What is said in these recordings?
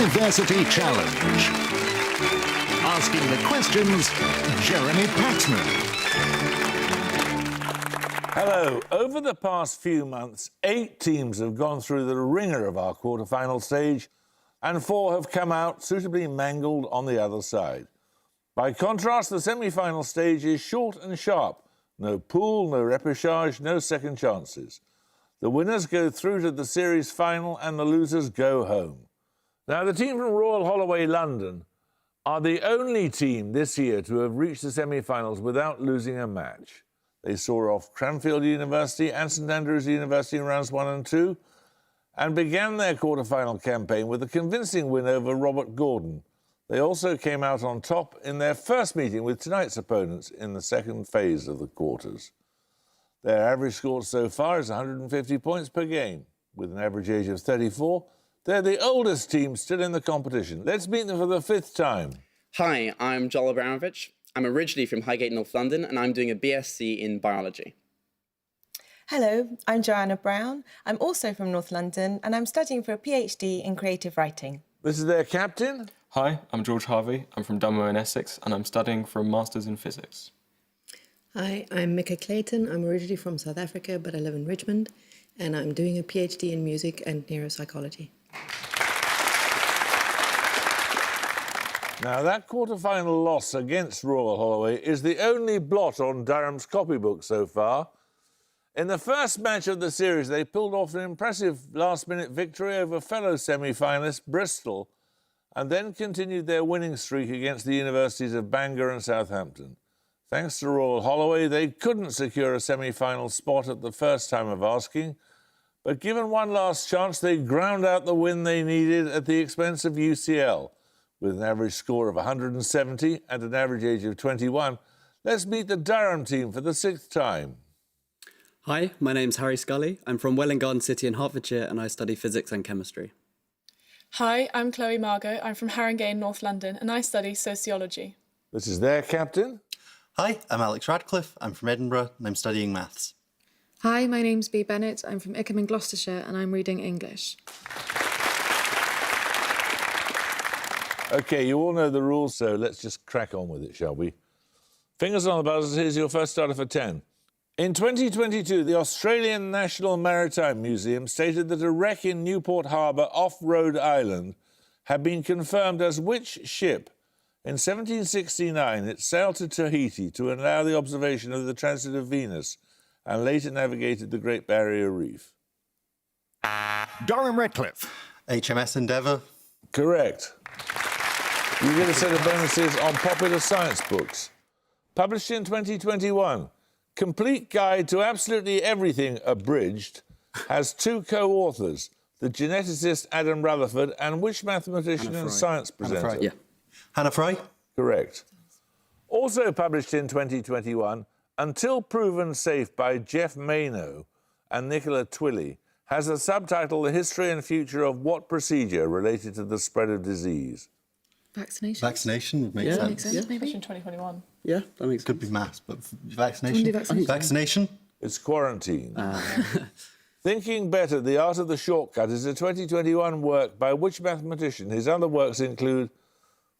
University Challenge. Asking the questions, Jeremy Paxman. Hello. Over the past few months, 8 teams have gone through the ringer of our quarter-final stage, and 4 have come out suitably mangled on the other side. By contrast, the semi-final stage is short and sharp. No pool, no repechage, no second chances. The winners go through to the series final and the losers go home. Now, the team from Royal Holloway, London, are the only team this year to have reached the semi-finals without losing a match. They saw off Cranfield University and St Andrews University in rounds 1 and 2 and began their quarter-final campaign with a convincing win over Robert Gordon. They also came out on top in their first meeting with tonight's opponents in the second phase of the quarters. Their average score so far is 150 points per game. With an average age of 34, they're the oldest team still in the competition. Let's meet them for the 5th time. Hi, I'm Joel Abramovich. I'm originally from Highgate, North London, and I'm doing a BSc in biology. Hello, I'm Joanna Brown. I'm also from North London, and I'm studying for a PhD in creative writing. This is their captain. Hi, I'm George Harvey. I'm from Dunmow in Essex, and I'm studying for a Masters in Physics. Hi, I'm Mika Clayton. I'm originally from South Africa, but I live in Richmond, and I'm doing a PhD in music and neuropsychology. Now, that quarter-final loss against Royal Holloway is the only blot on Durham's copybook so far. In the first match of the series, they pulled off an impressive last-minute victory over fellow semi-finalist Bristol and then continued their winning streak against the universities of Bangor and Southampton. Thanks to Royal Holloway, they couldn't secure a semi-final spot at the first time of asking, but given one last chance, they ground out the win they needed at the expense of UCL. With an average score of 170 and an average age of 21, let's meet the Durham team for the 6th time. Hi, my name's Harry Scully. I'm from Welwyn Garden City in Hertfordshire and I study physics and chemistry. Hi, I'm Chloe Margot. I'm from Haringey, North London, and I study sociology. This is their captain. Hi, I'm Alex Radcliffe. I'm from Edinburgh and I'm studying maths. Hi, my name's Bea Bennett. I'm from Ickham in Gloucestershire and I'm reading English. OK, you all know the rules, so let's just crack on with it, shall we? Fingers on the buzzers, here's your first starter for 10. In 2022, the Australian National Maritime Museum stated that a wreck in Newport Harbour off Rhode Island had been confirmed as which ship? In 1769, it sailed to Tahiti to allow the observation of the transit of Venus and later navigated the Great Barrier Reef. Durham Redcliffe. HMS Endeavour. Correct. You get a set of bonuses on popular science books. Published in 2021, Complete Guide to Absolutely Everything Abridged has 2 co-authors, the geneticist Adam Rutherford and which mathematician and science presenter? Hannah Fry. Correct. Also published in 2021, Until Proven Safe by Jeff Mayno and Nicola Twilley, has a subtitle, The History and Future of What Procedure Related to the Spread of Disease? Vaccination? Vaccination would make sense. Makes sense, maybe. In 2021. Yeah, that makes sense. Could be maths, but vaccination. Do vaccination. Vaccination. It's quarantine. Thinking Better, The Art of the Shortcut is a 2021 work by which mathematician? His other works include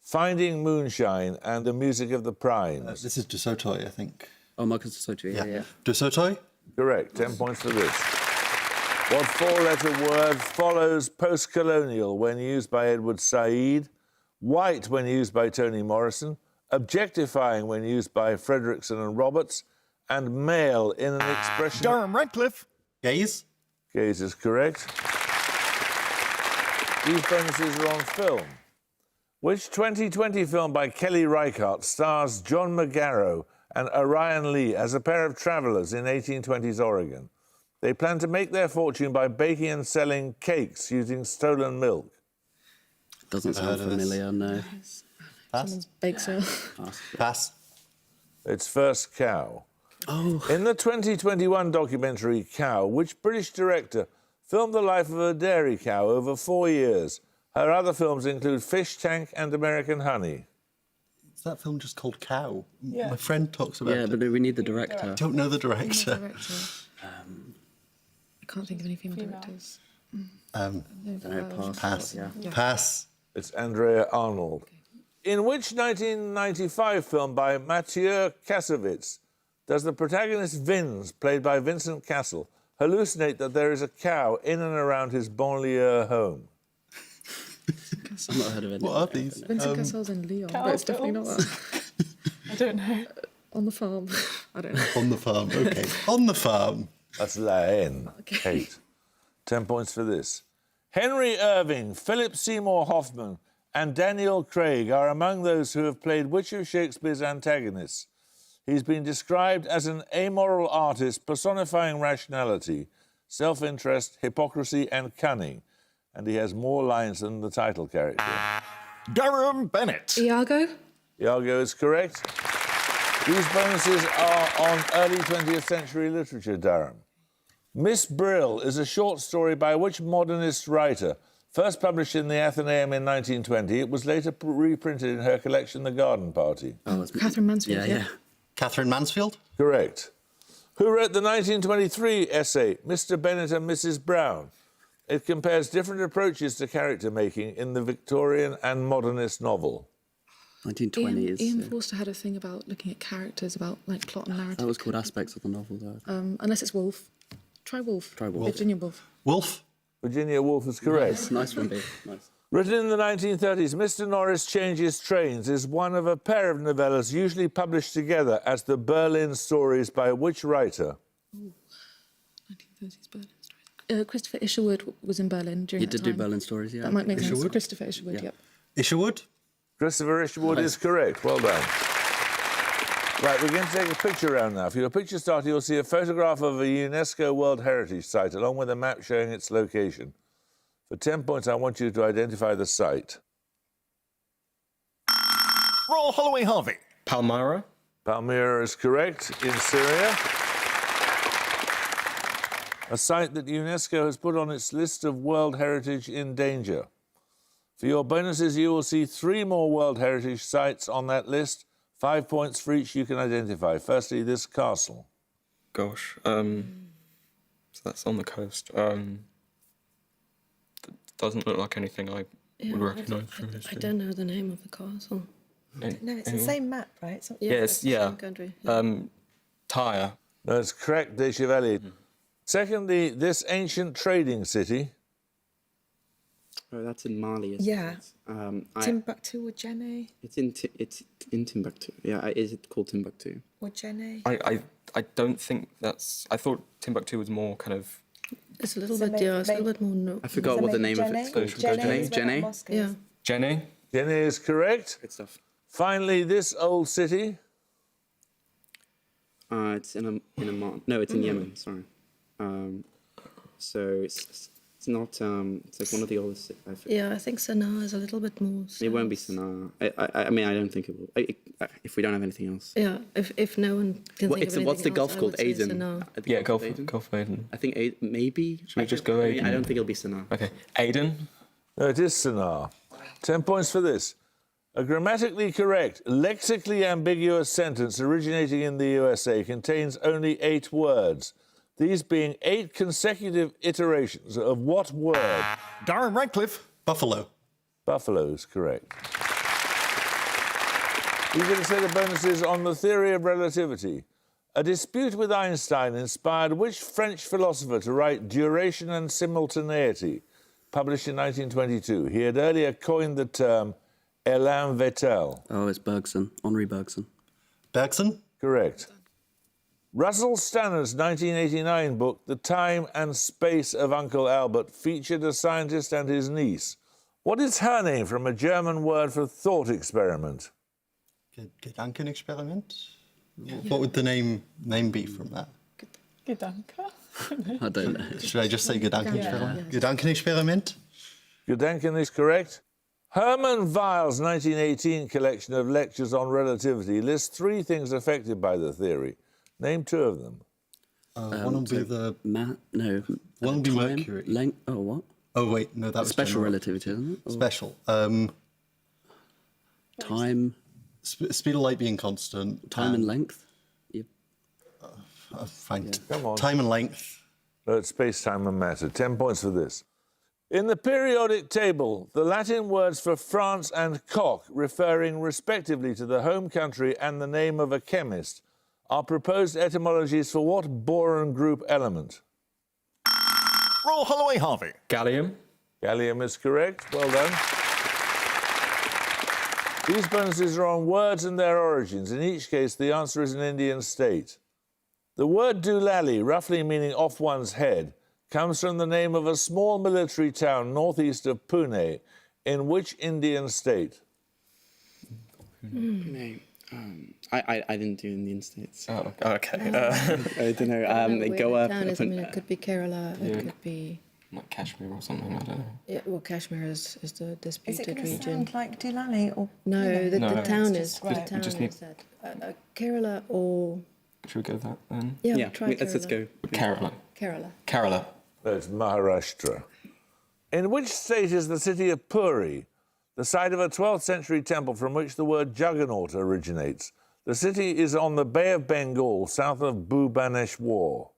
Finding Moonshine and The Music of the Primes. This is de Sotoy, I think. Oh, Marcus de Sotoy, yeah. De Sotoy? Correct, 10 points for this. What 4-letter word follows post-colonial when used by Edward Said, white when used by Toni Morrison, objectifying when used by Fredrickson and Roberts, and male in an expression... Durham Redcliffe. Gaze. Gaze is correct. These bonuses are on film. Which 2020 film by Kelly Reichardt stars John McGarrow and Orion Lee as a pair of travellers in 1820s Oregon? They plan to make their fortune by baking and selling cakes using stolen milk. Doesn't sound familiar, no. Pass. Someone's bake sale. Pass. It's First Cow. Oh. In the 2021 documentary Cow, which British director filmed the life of a dairy cow over 4 years? Her other films include Fish Tank and American Honey. Is that film just called Cow? Yeah. My friend talks about it. Yeah, but we need the director. I don't know the director. I can't think of any female directors. Pass. Pass. Yeah. Pass. It's Andrea Arnold. In which 1995 film by Mathieu Kassovitz does the protagonist Vince, played by Vincent Cassel, hallucinate that there is a cow in and around his banlieue home? I've not heard of it. What are these? Vincent Cassel's in Leon, but it's definitely not that. I don't know. On the farm. I don't know. On the farm, OK. On the farm. That's La Haine. Okay. Kate. 10 points for this. Henry Irving, Philip Seymour Hoffman, and Daniel Craig are among those who have played which of Shakespeare's antagonists? He's been described as an amoral artist personifying rationality, self-interest, hypocrisy, and cunning. And he has more lines than the title character. Durham Bennett. Iago? Iago is correct. These bonuses are on early 20th century literature, Durham. Miss Brill is a short story by which modernist writer? First published in the Athenaeum in 1920, it was later reprinted in her collection The Garden Party. Oh, it's Catherine Mansfield, yeah. Catherine Mansfield? Correct. Who wrote the 1923 essay Mr. Bennet and Mrs. Brown? It compares different approaches to character making in the Victorian and modernist novel. 1920s. Ian Forster had a thing about looking at characters, about like plot and narrative. That was called Aspects of the Novel, though. Unless it's Woolf. Try Woolf. Try Woolf. Virginia Woolf. Wolf? Virginia Woolf is correct. Nice one, B. Nice. Written in the 1930s, Mr. Norris Changes Trains is one of a pair of novellas usually published together as the Berlin Stories by which writer? 1930s Berlin stories. Christopher Isherwood was in Berlin during He that did time. do Berlin Stories, yeah. That might make sense. Isherwood? Christopher Isherwood, Yeah. yep. Isherwood? Christopher Isherwood is correct. Well done. Right, we're going to take a picture round now. For your picture starter, you'll see a photograph of a UNESCO World Heritage Site along with a map showing its location. For 10 points, I want you to identify the site. Roll Holloway Harvey. Palmyra. Palmyra is correct, in Syria. A site that UNESCO has put on its list of World Heritage in danger. For your bonuses, you will see 3 more World Heritage sites on that list. 5 points for each you can identify. Firstly, this castle. Gosh. So that's on the coast. Doesn't look like anything I would recognise from I history. don't know the name of the castle. No, it's the Anyone? same map, right? It's not- Yes, it's the yeah. same country. Tyre. No, it's correct, de Chevalier. Secondly, this ancient trading city. Oh, that's in Mali. Yeah. I, Timbuktu or Jenne? it's in Timbuktu. Yeah, is it called Timbuktu? Or Jenne? I don't think that's... I thought Timbuktu was more kind of... It's a little So bit, yeah, it's a may- little bit more... No. I forgot what the name of it's called. Jenne? Jenne? Yeah. Jenny? Jenny is correct. Good stuff. Finally, this old city. It's in it's in Yemen. Sorry. So it's not. It's like one of the oldest. Yeah, I think Sanaa is a little bit more... It won't be Sanaa. I mean, I don't think it will. If we don't have anything else. Yeah, if no one can think of anything What's the else, golf I called? would say Aden. Sanaa. Yeah, Gulf Gulf of Aden? Gulf of Aden. I think maybe. Should we just go Aden? I don't think it'll be Sanaa. Okay. Aden? No, it is Sennar. 10 points for this. A grammatically correct, lexically ambiguous sentence originating in the USA contains only 8 words. These being 8 consecutive iterations of what word? Durham Radcliffe. Buffalo. Buffalo is correct. You get a set of bonuses on the theory of relativity. A dispute with Einstein inspired which French philosopher to write Duration and Simultaneity, published in 1922? He had earlier coined the term élan vital. Oh, it's Bergson. Henri Bergson. Bergson? Correct. Russell Stannard's 1989 book, The Time and Space of Uncle Albert, featured a scientist and his niece. What is her name from a German word for thought experiment? Gedankenexperiment? What would the name be from that? Gedanke. I don't know. Should I just say Gedankenexperiment? Gedankenexperiment? Gedanken is correct. Hermann Weil's 1918 collection of lectures on relativity lists 3 things affected by the theory. Name 2 of them. One will be the... No. One will be time, Mercury. Length. Oh, what? Oh, wait, no, that was Special general. relativity, isn't it? Or Special. time. Speed of light being constant. Time and length. Yep. Fine. Come on. Time and length. No, it's space, time and matter. 10 points for this. In the periodic table, the Latin words for France and cock, referring respectively to the home country and the name of a chemist, are proposed etymologies for what boron group element? Roll Holloway Harvey. Gallium. Gallium is correct. Well done. These bonuses are on words and their origins. In each case, the answer is an Indian state. The word doolally, roughly meaning off one's head, comes from the name of a small military town northeast of Pune. In which Indian state? No. I didn't do Indian states. Oh, okay. I don't know. Where Goa. the town is, I mean, it could be Kerala, it could be... Like Kashmir or something, I don't know. Yeah, well, Kashmir is the Is it disputed going to region. sound like Doolally or... No, the No. town It's is. just- The right. town just need- is that. Kerala or... Should we go with that then? Yeah, Yeah, try Kerala. let's go. Kerala. Kerala. Kerala. That's Maharashtra. In which state is the city of Puri, the site of a 12th century temple from which the word juggernaut originates? The city is on the Bay of Bengal, south of Bhubaneswar.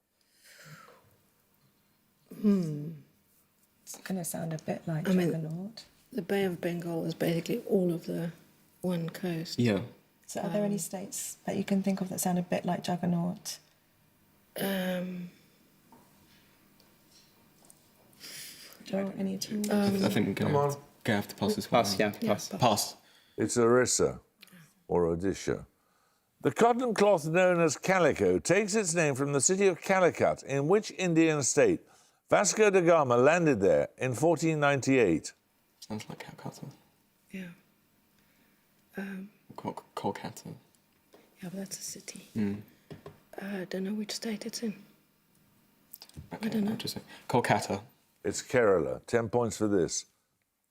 It's going to sound a bit like I mean- Juggernaut. The Bay of Bengal is basically all of the one coast. Yeah. So are there any states that you can think of that sound a bit like Juggernaut? Joel, any at all? I think we're going to have to pass this one. Pass, yeah, pass. Pass. It's Orissa, or Odisha. The cotton cloth known as calico takes its name from the city of Calicut, in which Indian state Vasco da Gama landed there in 1498. Sounds like Calcutta. Yeah. Kolkata. Yeah, but that's a city. I don't know which state it's in. Okay, don't know. I'll just say Kolkata. It's Kerala. 10 points for this.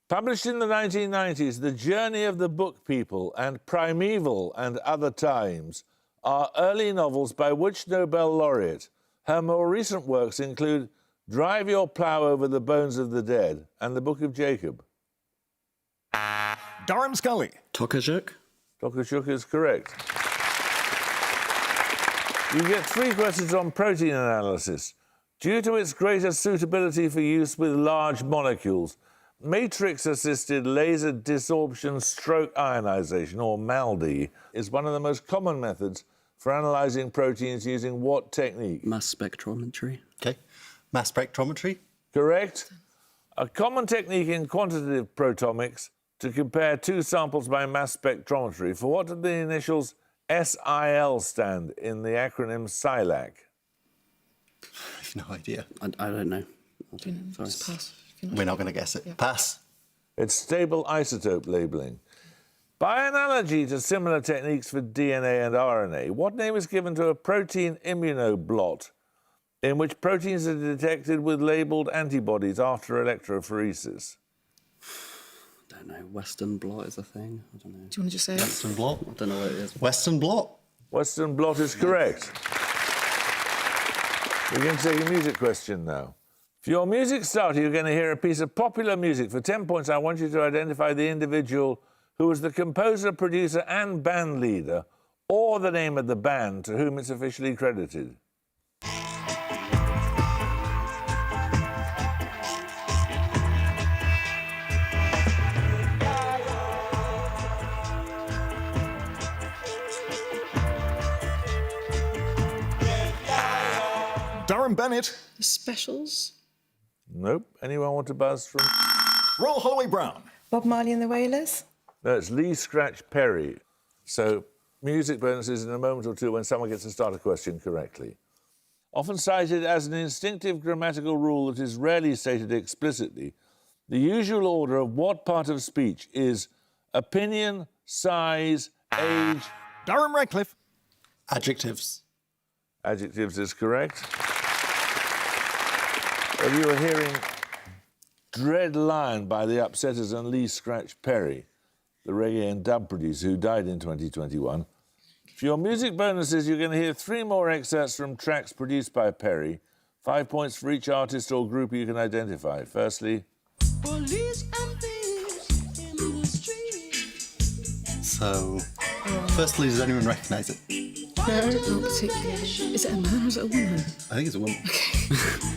Published in the 1990s, The Journey of the Book People and Primeval and Other Times are early novels by which Nobel laureate? Her more recent works include Drive Your Plough Over the Bones of the Dead and The Book of Jacob. Durham Scully. Tokajuk. Tokajuk is correct. You get 3 questions on protein analysis. Due to its greater suitability for use with large molecules, matrix-assisted laser desorption stroke ionization, or MALDI, is one of the most common methods for analysing proteins using what technique? Mass spectrometry. Okay. Mass spectrometry. Correct. A common technique in quantitative protomics to compare 2 samples by mass spectrometry. For what do the initials SIL stand in the acronym SILAC? I've no idea. I don't know. Sorry. Just pass. if you're not We're not sure. going to guess it. Pass. It's stable isotope labeling. By analogy to similar techniques for DNA and RNA, what name is given to a protein immunoblot in which proteins are detected with labelled antibodies after electrophoresis? I don't know. Western blot is a thing. I don't know. Do you want to just say it? Western blot. I don't know what it is. Western blot. Western blot is correct. We're going to take a music question now. For your music starter, you're going to hear a piece of popular music. For 10 points, I want you to identify the individual who was the composer, producer, and band leader, or the name of the band to whom it's officially credited. Durham Bennett. The Specials? Nope. Anyone want to buzz from? Roll Holloway Brown. Bob Marley and the Wailers? No, it's Lee Scratch Perry. So, music bonuses in a moment or two when someone gets to start a question correctly. Often cited as an instinctive grammatical rule that is rarely stated explicitly, the usual order of what part of speech is opinion, size, age. Durham Radcliffe. Adjectives. Adjectives is correct. Well, you were hearing Dread Lion by the Upsetters and Lee Scratch Perry, the reggae and dub producer who died in 2021. For your music bonuses, you're going to hear 3 more excerpts from tracks produced by Perry. 5 points for each artist or group you can identify. Firstly, Police and thieves in the street. So, firstly, does anyone recognise it? Not particularly. Is it a man or is it a woman? I think it's a woman.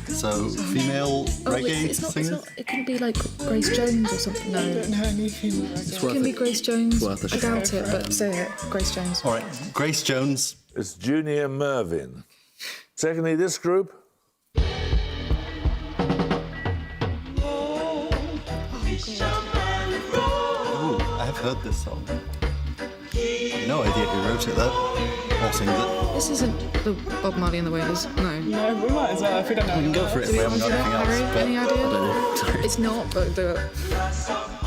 So, female reggae it's not, singer? it couldn't be like Grace Jones or something. No. I don't know any female It reggae. can be Grace Jones. worth a I doubt it, but say it. Grace Jones. All right, Grace Jones. It's Junior Mervyn. Secondly, this group. Ooh, I have heard this song. No idea who wrote it though, or sings it. This isn't the Bob Marley and the Wailers. No. No, we might as well if we don't know. We can go for it if we haven't got anything else. Harry, But any idea? I don't know. Sorry. It's not, but do it.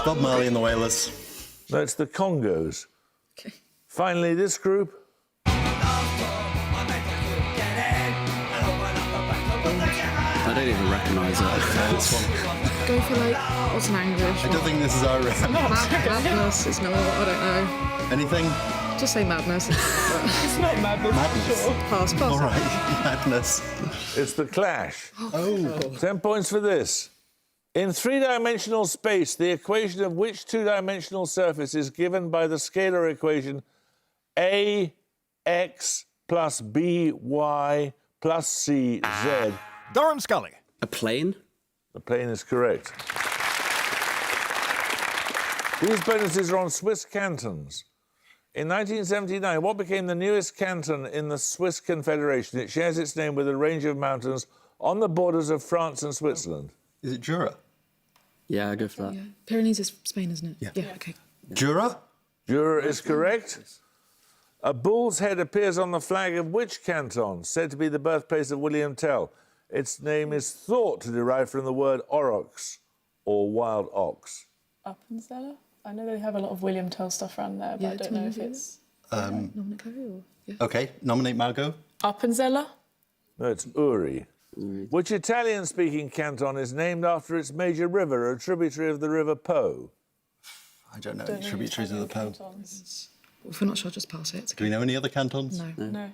Bob Marley and the Wailers. No, it's the Congos. Okay. Finally, this group. I don't even recognise it. This one. Go for like, what's an English? I don't think this is our Madness. It's not. I don't know. anything. Just say madness. It's not madness. Madness. Sure. Pass. All right, madness. It's the Clash. Oh. 10 points for this. In three-dimensional space, the equation of which two-dimensional surface is given by the scalar equation ax plus by plus cz. Durham Scully. A plane? The plane is correct. These bonuses are on Swiss cantons. In 1979, what became the newest canton in the Swiss Confederation? It shares its name with a range of mountains on the borders of France and Switzerland. Is it Jura? Yeah, I go for that. Yeah. Pyrenees is Spain, isn't it? Yeah. Okay. Jura? Jura is correct. A bull's head appears on the flag of which canton, said to be the birthplace of William Tell? Its name is thought to derive from the word aurochs, or wild ox. Appenzeller? I know they have a lot of William Tell stuff around there, but Yeah, I don't know if Toulouse. it's... Nominate Chloe or... Yeah. Okay, nominate Margot. Appenzeller? No, it's Uri. Which Italian-speaking canton is named after its major river, a tributary of the River Po? I don't know Don't any know tributaries of the Italian Po. cantons. If we're not sure, just pass it. Do we know any other cantons? No. No.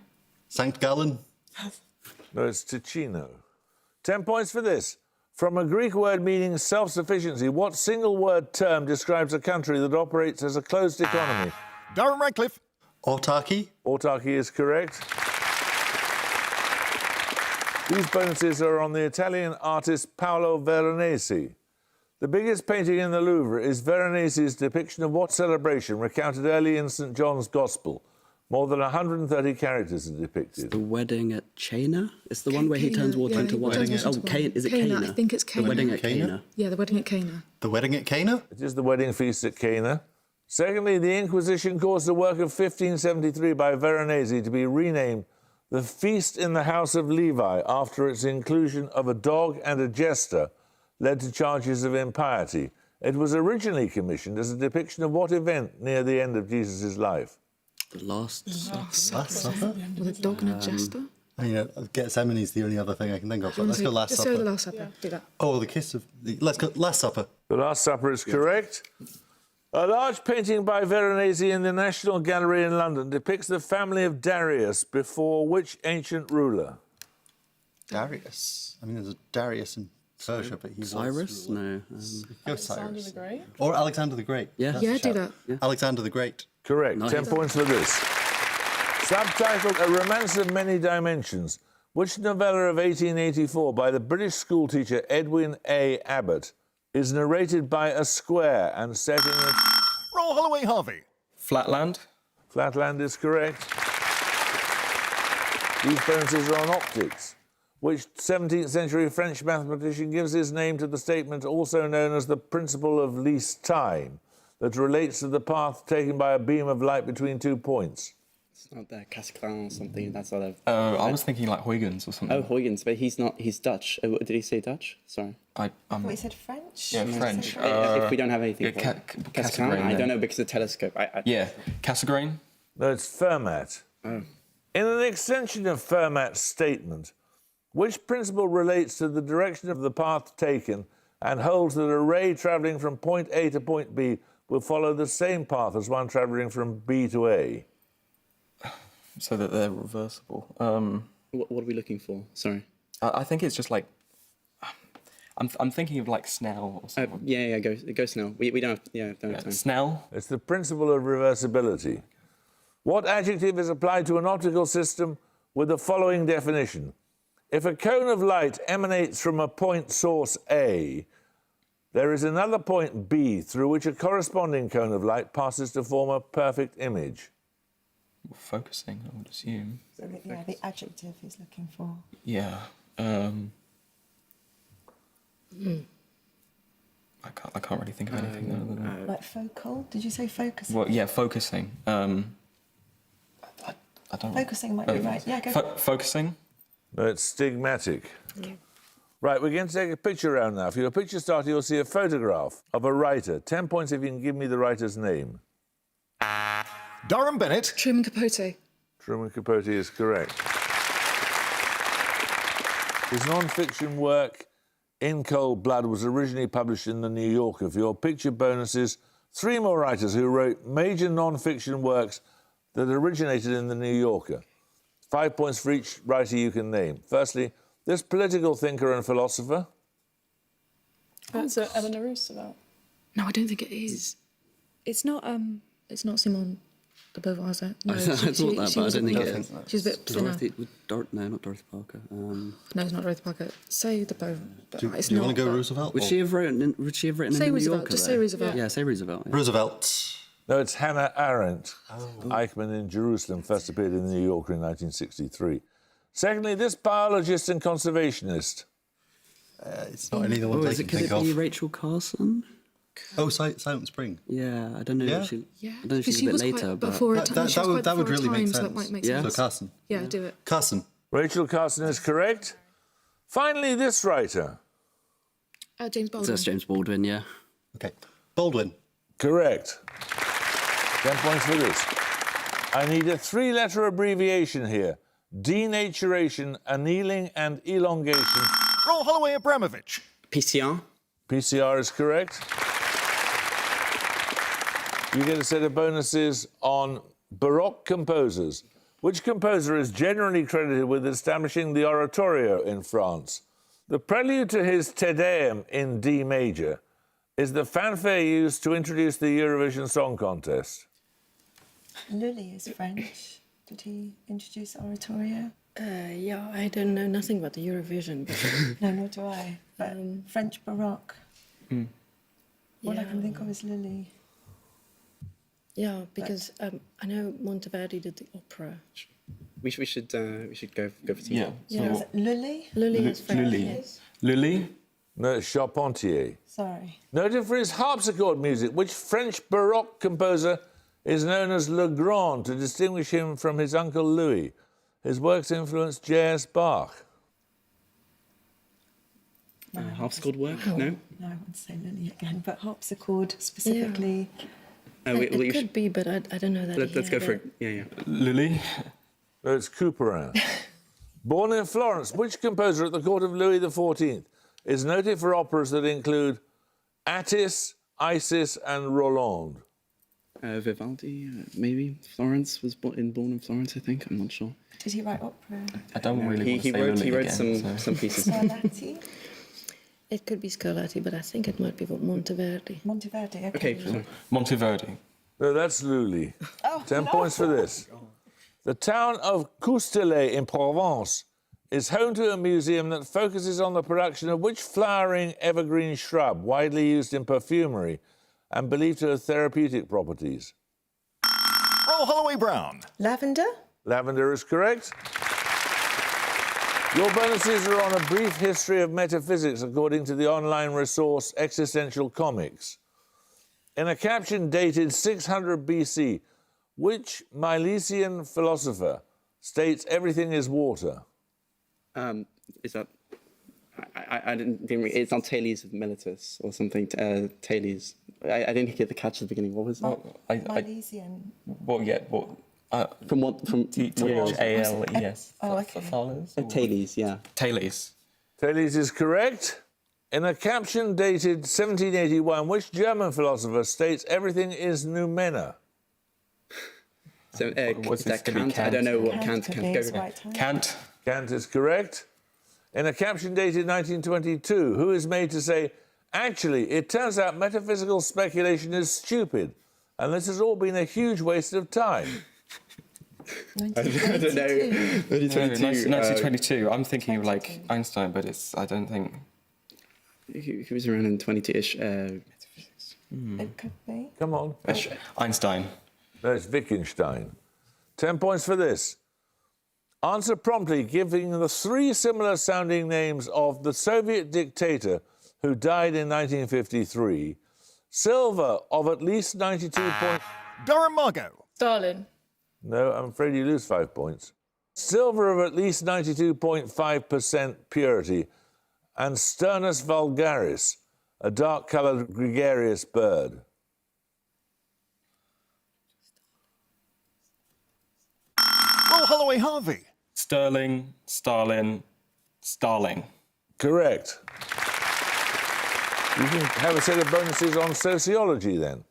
Sankt Gallen? No, it's Ticino. 10 points for this. From a Greek word meaning self-sufficiency, what single-word term describes a country that operates as a closed economy? Durham Radcliffe. Autarky? Autarky is correct. These bonuses are on the Italian artist Paolo Veronese. The biggest painting in the Louvre is Veronese's depiction of what celebration recounted early in St. John's Gospel? More than 130 characters are depicted. The wedding at Cana? It's the one where he turns water into wine. Wedding at- Oh, Cana. Is it Cana, Cana? I think it's Cana. The wedding at Cana? Cana. Yeah, the wedding at Cana. The wedding at Cana? It is the wedding feast at Cana. Secondly, the Inquisition caused a work of 1573 by Veronese to be renamed The Feast in the House of Levi after its inclusion of a dog and a jester led to charges of impiety. It was originally commissioned as a depiction of what event near the end of Jesus' life? The Last Supper. Last Supper? With a dog and a jester. I mean, Gethsemane's the only other thing I can think of, but let's go Last Let's Supper. go the Last Supper. Do that. Oh, the kiss of... Let's go Last Supper. The Last Supper is correct. A large painting by Veronese in the National Gallery in London depicts the family of Darius before which ancient ruler? Darius. I mean, there's a Darius in Persia, but he was... Cyrus? No. Go Alexander Cyrus. the Great? Or Alexander the Great. Yeah. That's Yeah, a do shout. that. Yeah. Alexander the Great. Correct. Nice. 10 points for this. Subtitled A Romance of Many Dimensions, which novella of 1884 by the British schoolteacher Edwin A. Abbott is narrated by a square and set in a... Roll Holloway Harvey. Flatland. Flatland is correct. These bonuses are on optics, which 17th century French mathematician gives his name to the statement also known as the principle of least time, that relates to the path taken by a beam of light between 2 points. It's not Casclan or something, that sort of... I was thinking like Huygens or something. Oh, Huygens, but he's not, he's Dutch. Oh, did he say Dutch? Sorry. What, you said French? Yeah, French. If we don't have anything yeah, for it. Cassegrain, Casclan? I then. don't know because of the telescope. Yeah, Cassegrain. No, it's Fermat. Oh. In an extension of Fermat's statement, which principle relates to the direction of the path taken and holds that a ray travelling from point A to point B will follow the same path as one travelling from B to A? So that they're reversible. What are we looking for? Sorry. I think it's just like... I'm thinking of like Snell or something. Yeah, go Snell. We don't have, don't have time. Snell. It's the principle of reversibility. What adjective is applied to an optical system with the following definition? If a cone of light emanates from a point source A, there is another point B through which a corresponding cone of light passes to form a perfect image. Focusing, I would assume. Yeah, the adjective he's looking for. Yeah. I can't really think of anything other than Like focal? Did you say focusing? Well, yeah, focusing. I don't. Focusing might be right. Yeah, go. Focusing. No, it's stigmatic. Right, we're going to take a picture round now. For your picture starter, you'll see a photograph of a writer. 10 points if you can give me the writer's name. Durham Bennett. Truman Capote. Truman Capote is correct. His non-fiction work, In Cold Blood, was originally published in The New Yorker. For your picture bonuses, 3 more writers who wrote major non-fiction works that originated in The New Yorker. 5 points for each writer you can name. Firstly, this political thinker and philosopher. That's Eleanor Roosevelt. No, I don't think it is. It's not Simone de Beauvoir, is it? No, I thought that, but I don't think it is. She's a bit thinner. No, not Dorothy Parker. No, it's not Dorothy Parker. Say the Beauvoir. Do you want to go Roosevelt? Would she have written in Say the New Roosevelt. Yorker? Just though? say Roosevelt. Yeah, say Roosevelt. Yeah. Roosevelt. No, it's Hannah Arendt. Eichmann in Jerusalem first appeared in The New Yorker in 1963. Secondly, this biologist and conservationist. It's not any of the ones I Is can it could think it be of. Rachel Carson? Oh, Silent Spring. Yeah, I don't know. Yeah? I don't know if because she's she a bit was later, quite but before her That- time. that- She that was would- quite that would before her really make time, so sense. that might make Yeah. sense. So Carson. Yeah, do it. Carson. Rachel Carson is correct. Finally, this writer. James Baldwin. that's James Baldwin. Yeah. Okay. Baldwin. Correct. 10 points for this. I need a 3-letter abbreviation here. Denaturation, annealing, and elongation. Roll Holloway Abramovich. PCR. PCR is correct. You get a set of bonuses on Baroque composers. Which composer is generally credited with establishing the oratorio in France? The prelude to his Te Deum in D major is the fanfare used to introduce the Eurovision Song Contest. Lully is French. Did he introduce oratorio? Yeah, I don't know nothing about the Eurovision. But, No, nor do I. But French Baroque. All I yeah. can think of is Lully. Yeah, because I know Monteverdi did the opera. We should go for TV. Yeah. Yeah. Is it Lully? Lully is French. Lully. Yes. Lully. No, it's Charpentier. Sorry. Noted for his harpsichord music, which French Baroque composer is known as Le Grand to distinguish him from his uncle Louis? His works influenced J.S. Bach. Harpsichord work? No. No, I want to say Lully again, but harpsichord specifically. It could be, but I don't know that. Let's go for it. Yeah. Lully. No, it's Couperin. Born in Florence, which composer at the court of Louis XIV is noted for operas that include Attis, Isis, and Roland? Vivaldi, maybe. Florence was born in Florence, I think. I'm not sure. Did he write opera? I don't really want to He say wrote Lully again, some pieces. Scarlatti? It could be Scarlatti, but I think it might be Monteverdi. Monteverdi, Okay. So, Monteverdi. No, that's Lully. Oh, 10 no. points for this. The town of Coustelet in Provence is home to a museum that focuses on the production of which flowering evergreen shrub widely used in perfumery and believed to have therapeutic properties? Roll Holloway Brown. Lavender? Lavender is correct. Your bonuses are on a brief history of metaphysics according to the online resource Existential Comics. In a caption dated 600 BC, which Milesian philosopher states everything is water? is that? I didn't. It's not Thales of Miletus or something. Thales. I didn't get the catch at the beginning. What was that? Milesian. Well, yeah. What? From what? From Thales. Oh, okay. Thales. Yeah. Thales. Thales is correct. In a caption dated 1781, which German philosopher states everything is noumena? So What's is that this gonna be Kant? I don't know what Kant. could be his right hand. Kant. Kant is correct. In a caption dated 1922, who is made to say, actually, it turns out metaphysical speculation is stupid, and this has all been a huge waste of time? I don't know. 1922. 1922. I'm thinking of like Einstein, but I don't think. He was around in 22-ish. It could be. Come on. Einstein. No, it's Wittgenstein. 10 points for this. Answer promptly, giving the three similar sounding names of the Soviet dictator who died in 1953. Silver of at least 92 points. Durham Margot. Stalin. No, I'm afraid you lose 5 points. Silver of at least 92.5% purity. And Sturnus vulgaris, a dark-coloured gregarious bird. Roll Holloway Harvey. Sterling, Stalin, Starling. Correct. You can have a set of bonuses on sociology, then.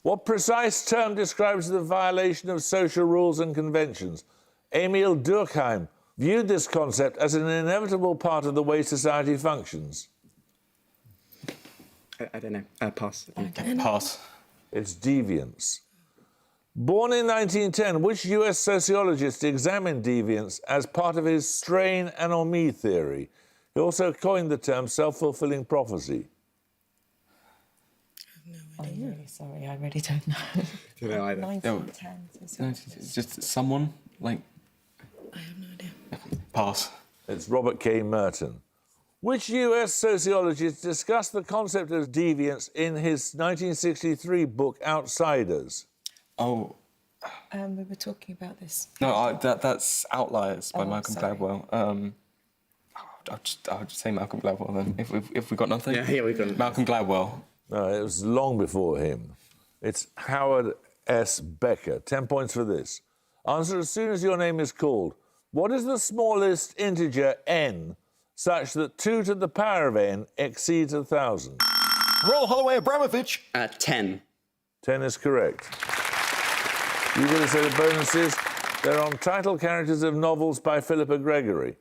What precise term describes the violation of social rules and conventions? Emil Durkheim viewed this concept as an inevitable part of the way society functions. I don't know. Pass. Pass. It's deviance. Born in 1910, which US sociologist examined deviance as part of his strain anomie theory? He also coined the term self-fulfilling prophecy. I'm really sorry, I really don't know. Don't know either. 1910. It's just someone like. I have no idea. Pass. It's Robert K. Merton. Which US sociologist discussed the concept of deviance in his 1963 book Outsiders? Oh. We were talking about this. No, that's Outliers by Malcolm sorry. Gladwell. I'll just say Malcolm Gladwell then. If we got nothing. Yeah, we've got Malcolm Gladwell. No, it was long before him. It's Howard S. Becker. 10 points for this. Answer as soon as your name is called. What is the smallest integer n such that 2 to the power of n exceeds 1,000? Roll Holloway Abramovich. 10. 10 is correct. You get a set of bonuses. They're on title characters of novels by Philippa Gregory.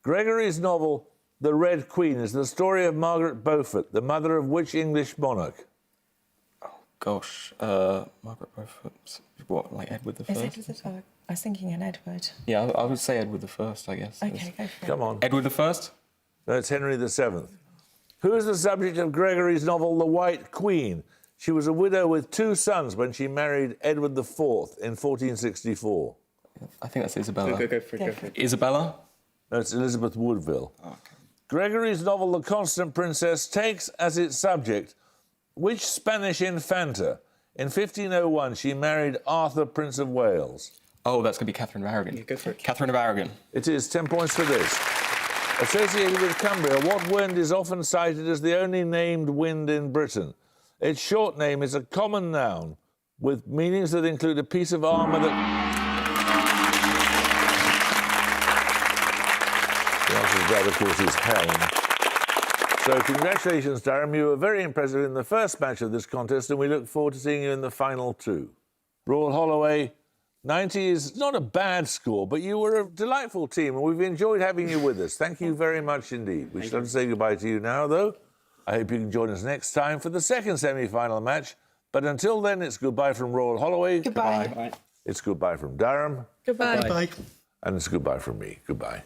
Gregory's novel, The Red Queen, is the story of Margaret Beaufort, the mother of which English monarch? Gosh, Margaret Beaufort. What, like Edward the Is First? it? I was thinking an Edward. Yeah, I would say Edward the First, I guess. Okay, go for it. Come on. Edward the First? No, it's Henry VII. Who is the subject of Gregory's novel, The White Queen? She was a widow with 2 sons when she married Edward IV in 1464. I think that's Isabella. Go for it. Isabella? No, it's Elizabeth Woodville. Okay. Gregory's novel, The Constant Princess, takes as its subject which Spanish infanta? In 1501, she married Arthur, Prince of Wales. Oh, that's going to be Catherine of Aragon. Yeah, go for it. Catherine of Aragon. It is 10 points for this. Associated with Cumbria, what wind is often cited as the only named wind in Britain? Its short name is a common noun with meanings that include a piece of armour that... The answer to that, of course, is helm. So congratulations, Durham. You were very impressive in the first match of this contest, and we look forward to seeing you in the final 2. Royal Holloway, 90 is not a bad score, but you were a delightful team, and we've enjoyed having you with us. Thank you very much indeed. We should have to say goodbye to you now, though. I hope you can join us next time for the second semi-final match. But until then, it's goodbye from Royal Holloway. Goodbye. Bye. It's goodbye from Durham. Goodbye. Bye. And it's goodbye from me. Goodbye.